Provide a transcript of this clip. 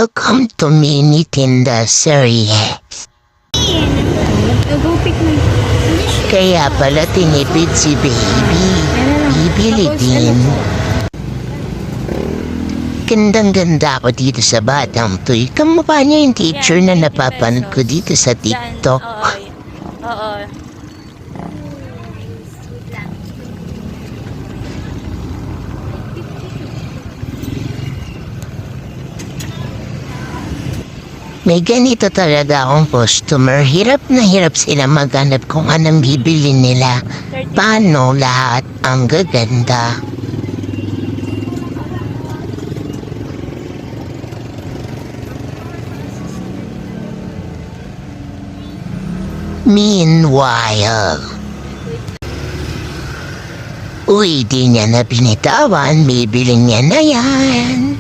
Welcome to Mini Tinda Serie. Nagupit na. Kaya pala tinipid si baby. Bibili din. Gandang-ganda ako dito sa batang to. Kamukha niya yung teacher na napapanood ko dito sa TikTok. Oo. May ganito talaga akong customer. Hirap na hirap sila maghanap kung anong bibili nila. Paano lahat ang gaganda? Meanwhile, uy, di niya na binitawan. Bibili niya na yan.